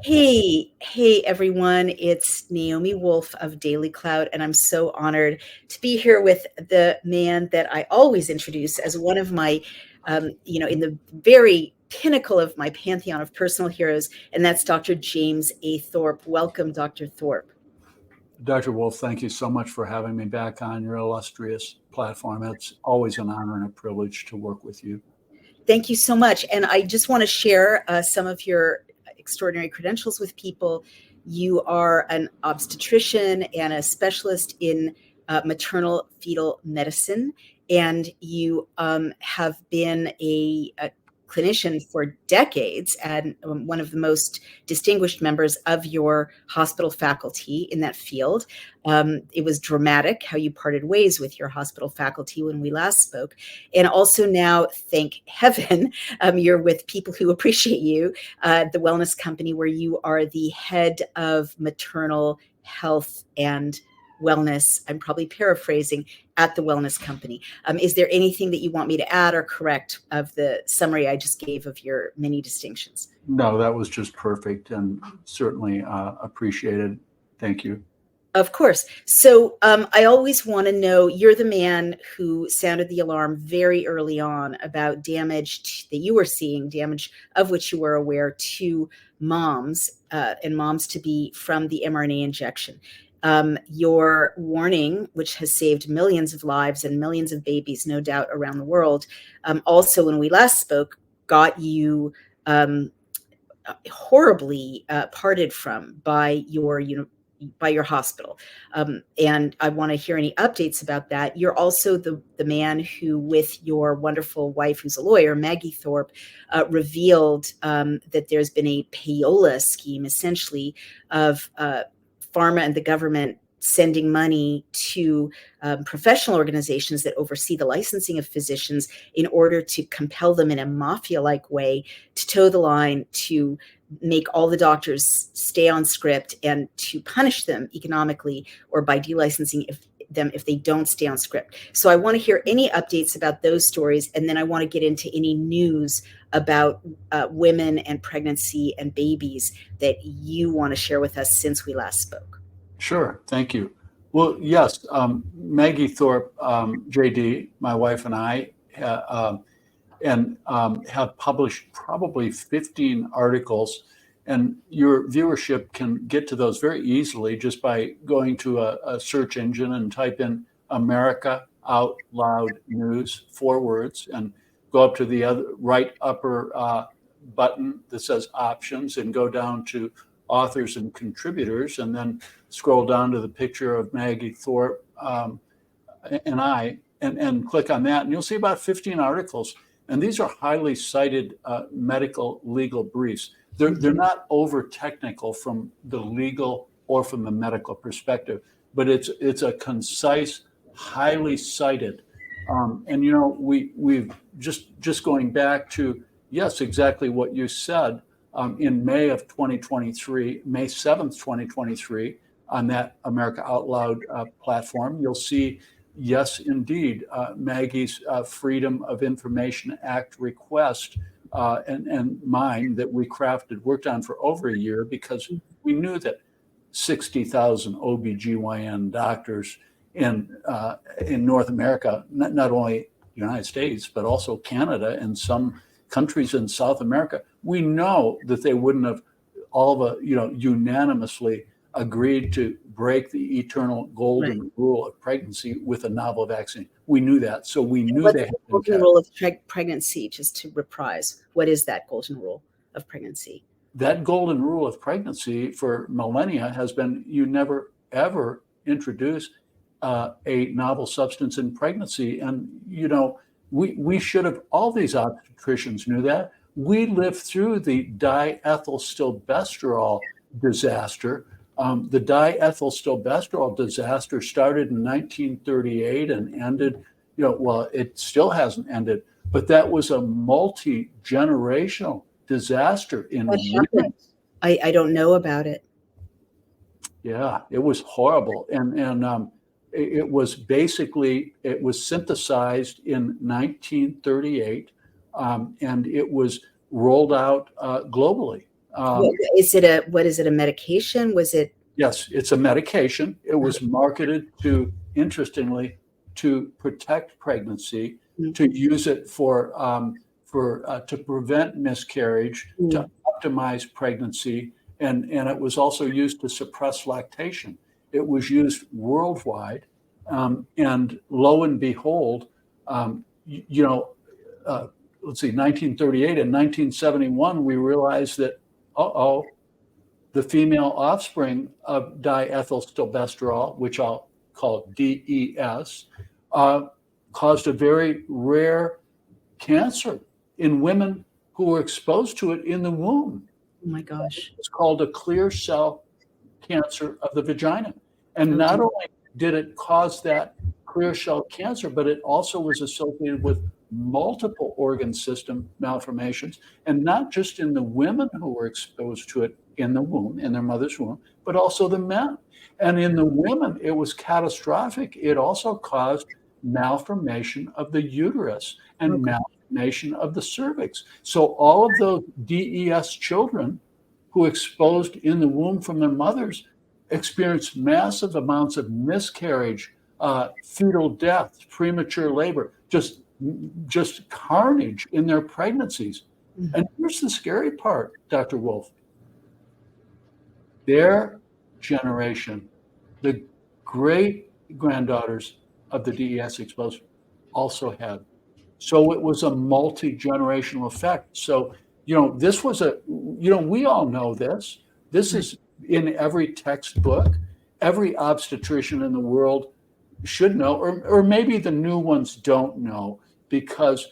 Hey everyone. It's Naomi Wolf of Daily Cloud, and I'm so honored to be here with the man that I always introduce as one of my, in the very pinnacle of my pantheon of personal heroes, and that's Dr. James A. Thorp. Welcome, Dr. Thorp. Dr. Wolf, thank you so much for having me back on your illustrious platform. It's always an honor and a privilege to work with you. Thank you so much. And I just want to share some of your extraordinary credentials with people. You are an obstetrician and a specialist in maternal fetal medicine, and you have been a clinician for decades and one of the most distinguished members of your hospital faculty in that field. It was dramatic how you parted ways with your hospital faculty when we last spoke. And also now, thank heaven, you're with people who appreciate you, the wellness company where you are the head of maternal health and wellness. I'm probably paraphrasing, at the wellness company. Is there anything that you want me to add or correct of the summary I just gave of your many distinctions? No, that was just perfect and certainly appreciated. Thank you. Of course. So I always want to know, you're the man who sounded the alarm very early on about damage that you were seeing, damage of which you were aware to moms and moms to be from the mRNA injection. Your warning, which has saved millions of lives and millions of babies, no doubt, around the world, also when we last spoke, got you horribly parted from by your hospital. And I want to hear any updates about that. You're also the man who, with your wonderful wife, who's a lawyer, Maggie Thorp, revealed that there's been a payola scheme, essentially, of pharma and the government sending money to professional organizations that oversee the licensing of physicians in order to compel them in a mafia-like way to toe the line, to make all the doctors stay on script, and to punish them economically or by delicensing them if they don't stay on script. So I want to hear any updates about those stories, and then I want to get into any news about women and pregnancy and babies that you want to share with us since we last spoke. Sure, thank you. Well, yes, Maggie Thorp, JD, my wife and I, have published probably 15 articles, and your viewership can get to those very easily just by going to a search engine and type in America Out Loud News, 4 words, and go up to the other right upper button that says options and go down to authors and contributors, and then scroll down to the picture of Maggie Thorp and I, and click on that, and you'll see about 15 articles. And these are highly cited medical legal briefs. They're not over technical from the legal or from the medical perspective, but it's a concise, highly cited. And we've just going back to, yes, exactly what you said. In May of 2023, May 7th, 2023, on that America Out Loud platform, you'll see, yes, indeed, Maggie's Freedom of Information Act request and mine that we worked on for over a year, because we knew that 60,000 OBGYN doctors in North America, not only the United States, but also Canada and some countries in South America, we know that they wouldn't have unanimously agreed to break the eternal golden rule of pregnancy with a novel vaccine. We knew that. So we knew they had the golden rule of pregnancy, just to reprise. What is that golden rule of pregnancy? That golden rule of pregnancy for millennia has been, you never, ever introduce a novel substance in pregnancy. And, we should have, all these obstetricians knew that. We lived through the diethylstilbestrol disaster. The diethylstilbestrol disaster started in 1938 and ended, it still hasn't ended, but that was a multi-generational disaster in women. I don't know about it. Yeah, it was horrible. And it was synthesized in 1938, and it was rolled out globally. What is it, a medication? Was it? Yes, it's a medication. It was marketed to, interestingly, to protect pregnancy, to use it to prevent miscarriage, to optimize pregnancy, and it was also used to suppress lactation. It was used worldwide, and lo and behold, let's see, 1938 and 1971, we realized that, the female offspring of diethylstilbestrol, which I'll call DES, caused a very rare cancer in women who were exposed to it in the womb. Oh my gosh. It's called a clear cell cancer of the vagina. And not only did it cause that clear cell cancer, but it also was associated with multiple organ system malformations, and not just in the women who were exposed to it in the womb, in their mother's womb, but also the men. And in the women, it was catastrophic. It also caused malformation of the uterus and malformation of the cervix. So all of those DES children who exposed in the womb from their mothers experienced massive amounts of miscarriage, fetal death, premature labor, just carnage in their pregnancies. And here's the scary part, Dr. Wolf. Their generation, the great granddaughters of the DES exposed, also had. So it was a multi-generational effect. So, this was we all know this. This is in every textbook. Every obstetrician in the world should know, or maybe the new ones don't know, because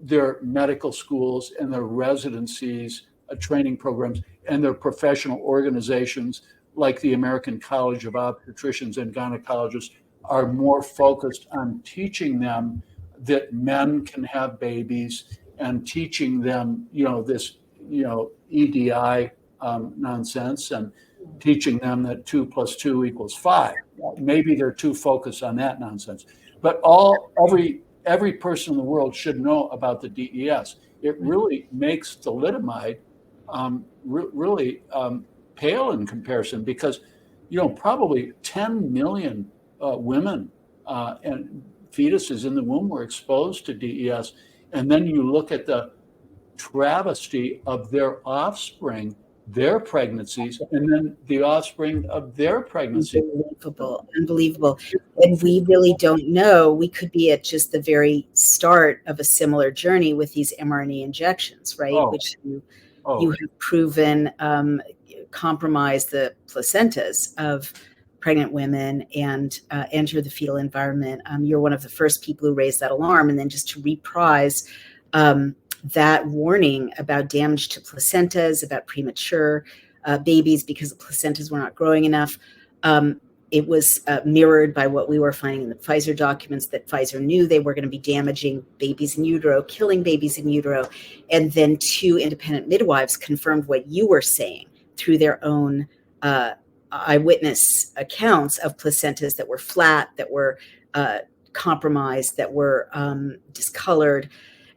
their medical schools and their residencies, training programs, and their professional organizations like the American College of Obstetricians and Gynecologists are more focused on teaching them that men can have babies, and teaching them, this, EDI nonsense, and teaching them that 2 + 2 = 5. Maybe they're too focused on that nonsense. But every person in the world should know about the DES. It really makes thalidomide really pale in comparison, because probably 10 million women and fetuses in the womb were exposed to DES, and then you look at the travesty of their offspring, their pregnancies, and then the offspring of their pregnancy. Unbelievable. And we really don't know. We could be at just the very start of a similar journey with these mRNA injections, right? Which you have proven compromise the placentas of pregnant women and enter the fetal environment. You're one of the first people who raised that alarm. And then just to reprise that warning about damage to placentas, about premature babies because the placentas were not growing enough. It was mirrored by what we were finding in the Pfizer documents, that Pfizer knew they were going to be damaging babies in utero, killing babies in utero. And then 2 independent midwives confirmed what you were saying through their own eyewitness accounts of placentas that were flat, that were compromised, that were discolored.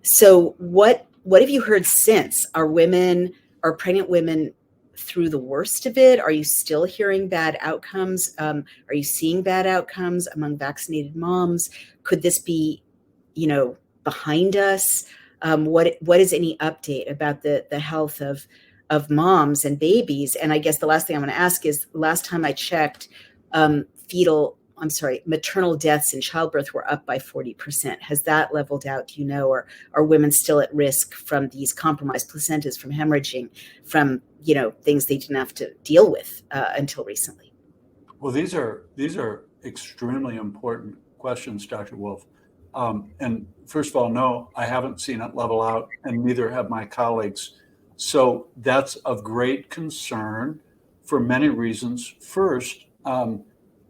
So what have you heard since? Are pregnant women through the worst of it? Are you still hearing bad outcomes? Are you seeing bad outcomes among vaccinated moms? Could this be, behind us? What is any update about the health of moms and babies? And I guess the last thing I'm going to ask is, last time I checked, maternal deaths in childbirth were up by 40%. Has that leveled out? Do you know, or are women still at risk from these compromised placentas, from hemorrhaging, from things they didn't have to deal with until recently? Well, these are extremely important questions, Dr. Wolf. And first of all, no, I haven't seen it level out, and neither have my colleagues. So that's of great concern for many reasons. First,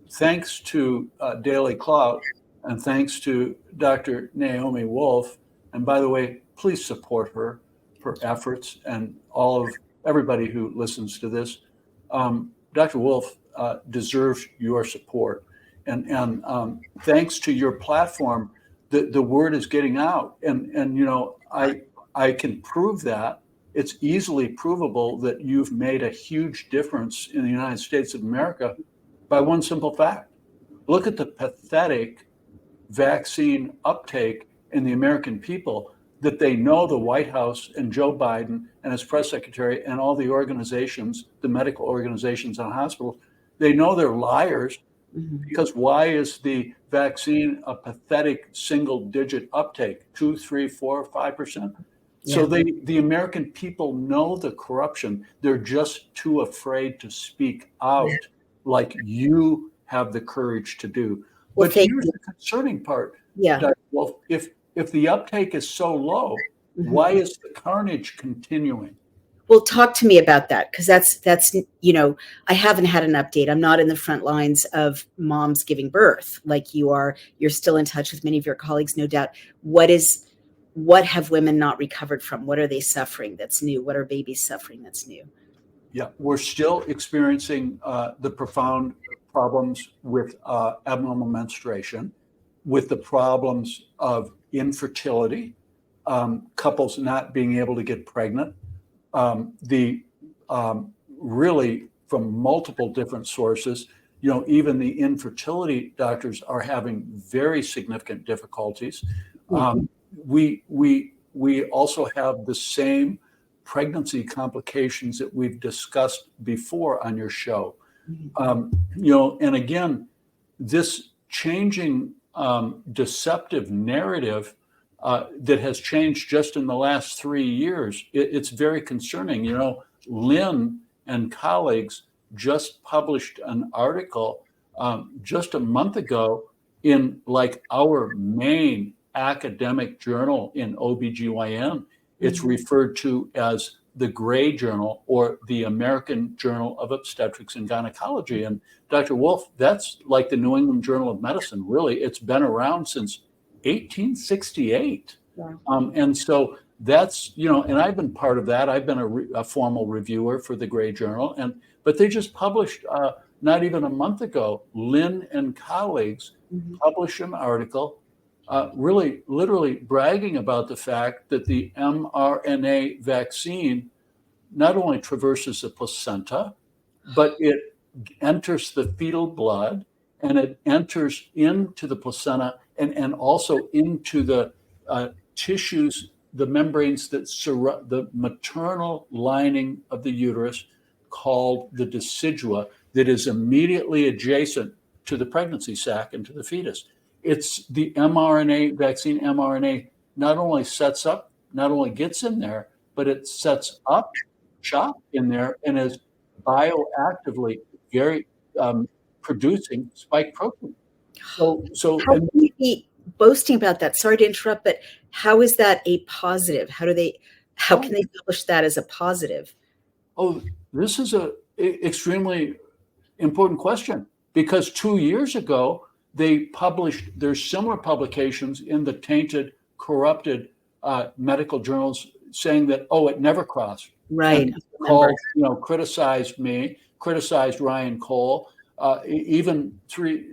thanks to Daily Clout, and thanks to Dr. Naomi Wolf, and by the way, please support her efforts, and everybody who listens to this. Dr. Wolf deserves your support, and thanks to your platform, the word is getting out, and I can prove that it's easily provable that you've made a huge difference in the United States of America by one simple fact. Look at the pathetic vaccine uptake in the American people, that they know the White House and Joe Biden and his press secretary and all the organizations, the medical organizations and hospitals, they know they're liars. Because why is the vaccine a pathetic single-digit uptake, 2, 3, 4, 5%? Yeah. So the American people know the corruption. They're just too afraid to speak out like you have the courage to do. Well, but here's the concerning part. Dr. Wolf, if the uptake is so low, why is the carnage continuing? Well, talk to me about that, because that's I haven't had an update. I'm not in the front lines of moms giving birth like you are. You're still in touch with many of your colleagues, no doubt. What have women not recovered from? What are they suffering that's new? What are babies suffering that's new? Yeah, we're still experiencing the profound problems with abnormal menstruation, with the problems of infertility, couples not being able to get pregnant. Really from multiple different sources, even the infertility doctors are having very significant difficulties. We also have the same pregnancy complications that we've discussed before on your show. And again, this changing deceptive narrative that has changed just in the last 3 years, it's very concerning. Lynn and colleagues just published an article just a month ago in our main academic journal in OBGYN. It's referred to as the Gray Journal or the American Journal of Obstetrics and Gynecology. And Dr. Wolf, that's like the New England Journal of Medicine, really. It's been around since 1868. And so that's, and I've been part of that. I've been a formal reviewer for the Gray Journal. But they just published, not even a month ago, Lynn and colleagues published an article really literally bragging about the fact that the mRNA vaccine not only traverses the placenta, but it enters the fetal blood and it enters into the placenta and also into the tissues, the membranes that surround the maternal lining of the uterus, called the decidua, that is immediately adjacent to the pregnancy sac and to the fetus. It's the mRNA vaccine. mRNA not only gets in there, but it sets up shop in there and is bioactively very producing spike protein. So how can you be boasting about that? Sorry to interrupt, but how is that a positive? How can they publish that as a positive? Oh, this is a extremely important question, because 2 years ago, they published their similar publications in the tainted, corrupted medical journals saying that, it never crossed. Right. Called, criticized me, criticized Ryan Cole, even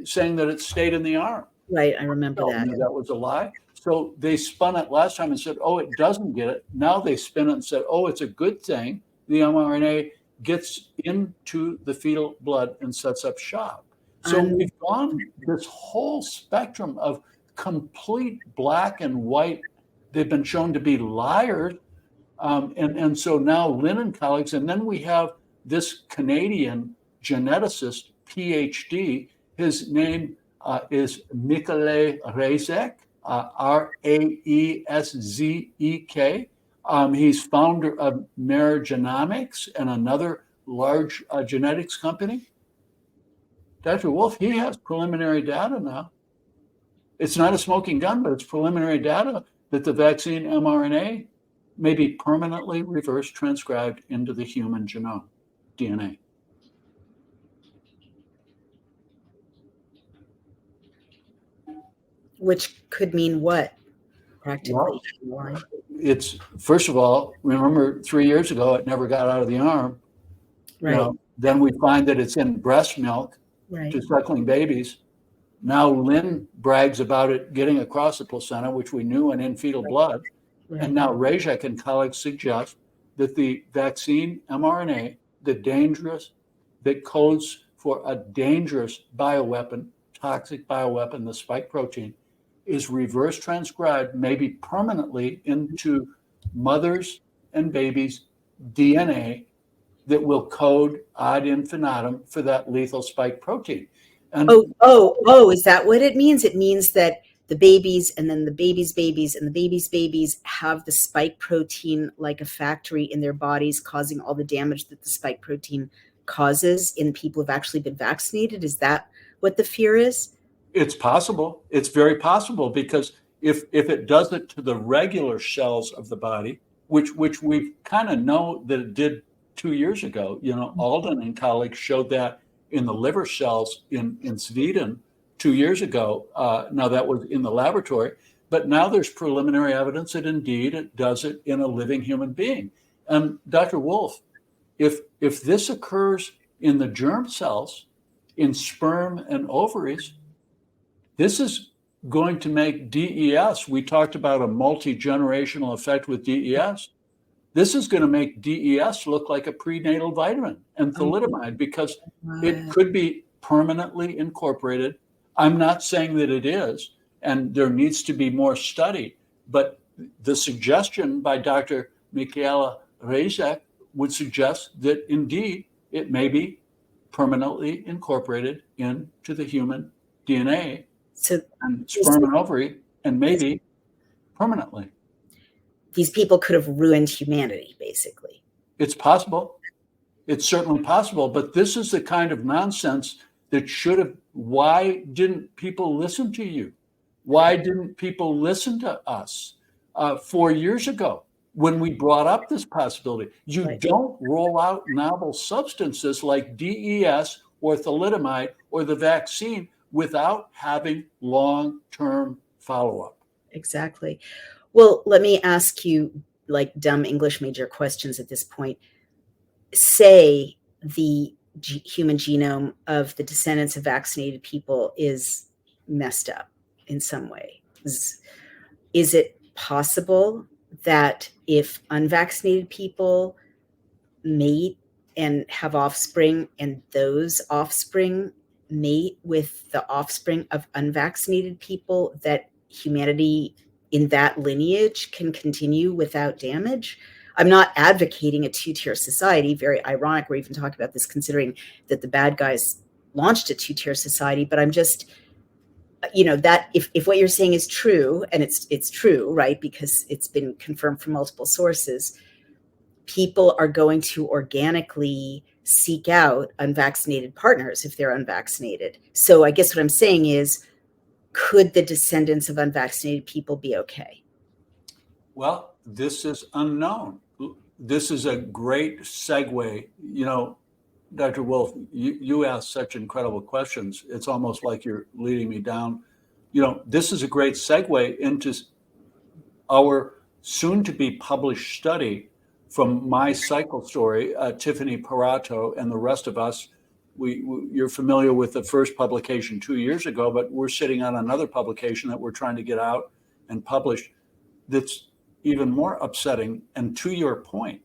saying that it stayed in the arm. Right, I remember that. That was a lie. So they spun it last time and said, it doesn't get it. Now they spin it and said, it's a good thing. The mRNA gets into the fetal blood and sets up shop. So we've gone this whole spectrum of complete black and white. They've been shown to be liars. And so now Lynn and colleagues, and then we have this Canadian geneticist, PhD. His name is Mikael Rezek, Raeszek. He's founder of Merigenomics and another large genetics company. Dr. Wolf, he has preliminary data now. It's not a smoking gun, but it's preliminary data that the vaccine mRNA may be permanently reverse transcribed into the human genome, DNA. Which could mean what, practically? Well, it's, first of all, remember 3 years ago, it never got out of the arm. Right. Then we find that it's in breast milk. Right. To suckling babies. Now Lynn brags about it getting across the placenta, which we knew, and in fetal blood. Right. And now Rezek and colleagues suggest that the vaccine mRNA, that codes for a dangerous bioweapon, toxic bioweapon, the spike protein, is reverse transcribed, maybe permanently, into mothers and babies' DNA that will code ad infinitum for that lethal spike protein. And Is that what it means? It means that the babies and then the babies' babies and the babies' babies have the spike protein like a factory in their bodies, causing all the damage that the spike protein causes in people who've actually been vaccinated. Is that what the fear is? it's possible. It's very possible, because if it does it to the regular cells of the body, which we kind of know that it did 2 years ago. Alden and colleagues showed that in the liver cells in Sweden 2 years ago. Now that was in the laboratory, but now there's preliminary evidence that indeed it does it in a living human being. And Dr. Wolf, if this occurs in the germ cells, in sperm and ovaries, this is going to make DES. We talked about a multi-generational effect with DES. This is going to make DES look like a prenatal vitamin and thalidomide, because it could be permanently incorporated. I'm not saying that it is, and there needs to be more study, but the suggestion by Dr. Michaela Rezek would suggest that indeed it may be permanently incorporated into the human DNA, So and sperm and ovary, and maybe permanently. these people could have ruined humanity, basically. It's possible. It's certainly possible. But this is the kind of nonsense that should have. Why didn't people listen to you? Why didn't people listen to us 4 years ago when we brought up this possibility? You don't roll out novel substances like DES or thalidomide or the vaccine without having long-term follow-up. Exactly. Well, let me ask you like dumb English major questions at this point. Say the human genome of the descendants of vaccinated people is messed up in some way. Is it possible that if unvaccinated people mate and have offspring, and those offspring mate with the offspring of unvaccinated people, that humanity in that lineage can continue without damage? I'm not advocating a two-tier society. Very ironic we're even talking about this, considering that the bad guys launched a two-tier society. But I'm just, that if what you're saying is true, and it's true, right, because it's been confirmed from multiple sources, people are going to organically seek out unvaccinated partners if they're unvaccinated. So I guess what I'm saying is, could the descendants of unvaccinated people be okay? Well, this is unknown. This is a great segue. Dr. Wolf, you asked such incredible questions. It's almost like you're leading me down. This is a great segue into our soon-to-be published study from My Cycle Story, Tiffany Parato and the rest of us. You're familiar with the first publication 2 years ago, but we're sitting on another publication that we're trying to get out and publish that's even more upsetting. And to your point,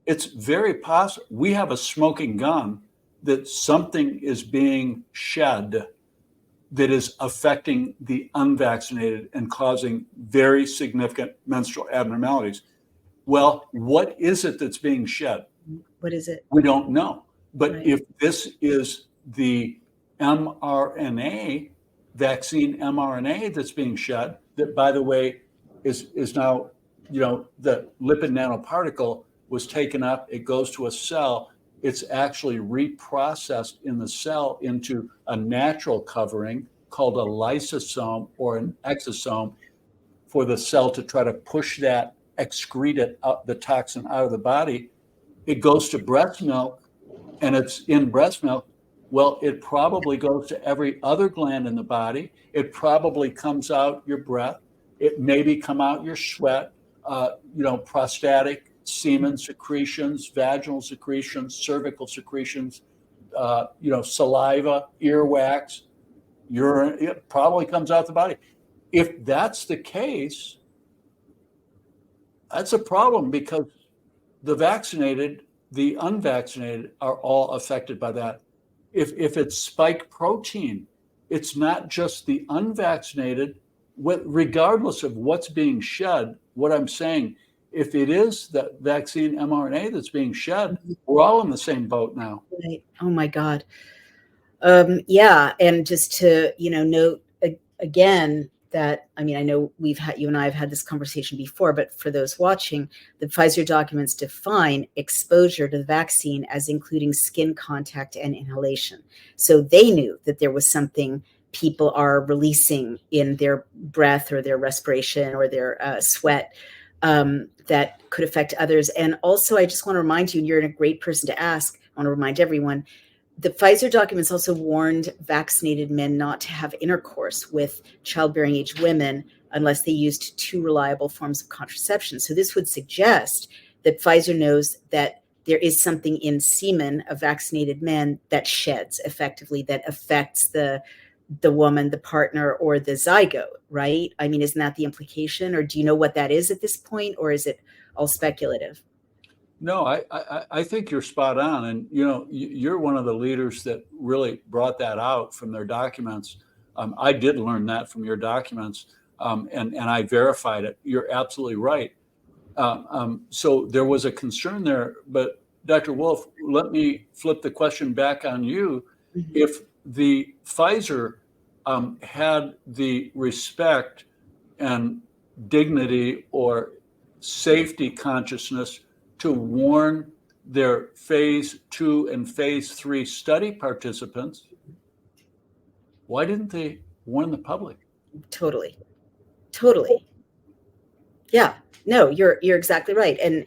it's very possible. We have a smoking gun that something is being shed that is affecting the unvaccinated and causing very significant menstrual abnormalities. Well, what is it that's being shed? What is it? We don't know. But Right. if this is the mRNA, vaccine mRNA that's being shed, that, by the way, is now, the lipid nanoparticle was taken up, it goes to a cell, it's actually reprocessed in the cell into a natural covering called a lysosome or an exosome for the cell to try to push that, excrete it out, the toxin out of the body. It goes to breast milk, and it's in breast milk. Well, it probably goes to every other gland in the body. It probably comes out your breath. It maybe come out your sweat, prostatic semen secretions, vaginal secretions, cervical secretions, saliva, earwax, urine. It probably comes out the body. If that's the case, that's a problem, because the vaccinated, the unvaccinated are all affected by that. If it's spike protein, it's not just the unvaccinated, regardless of what's being shed. What I'm saying, if it is the vaccine mRNA that's being shed, we're all in the same boat now. Right. Oh my God. Yeah. And just to, note again that, I mean, I know you and I have had this conversation before, but for those watching, the Pfizer documents define exposure to the vaccine as including skin contact and inhalation. So they knew that there was something people are releasing in their breath or their respiration or their sweat that could affect others. And also, I just want to remind you, and you're a great person to ask, I want to remind everyone, the Pfizer documents also warned vaccinated men not to have intercourse with childbearing age women unless they used 2 reliable forms of contraception. So this would suggest that Pfizer knows that there is something in semen of vaccinated men that sheds effectively, that affects the woman, the partner, or the zygote, right? I mean, isn't that the implication? Or do you know what that is at this point? Or is it all speculative? No, I think you're spot on. And, you're one of the leaders that really brought that out from their documents. I did learn that from your documents, and I verified it. You're absolutely right. So there was a concern there. But Dr. Wolf, let me flip the question back on you. Mm-hmm. If the Pfizer had the respect and dignity or safety consciousness to warn their phase 2 and phase 3 study participants, why didn't they warn the public? Totally. Yeah, no, you're exactly right. And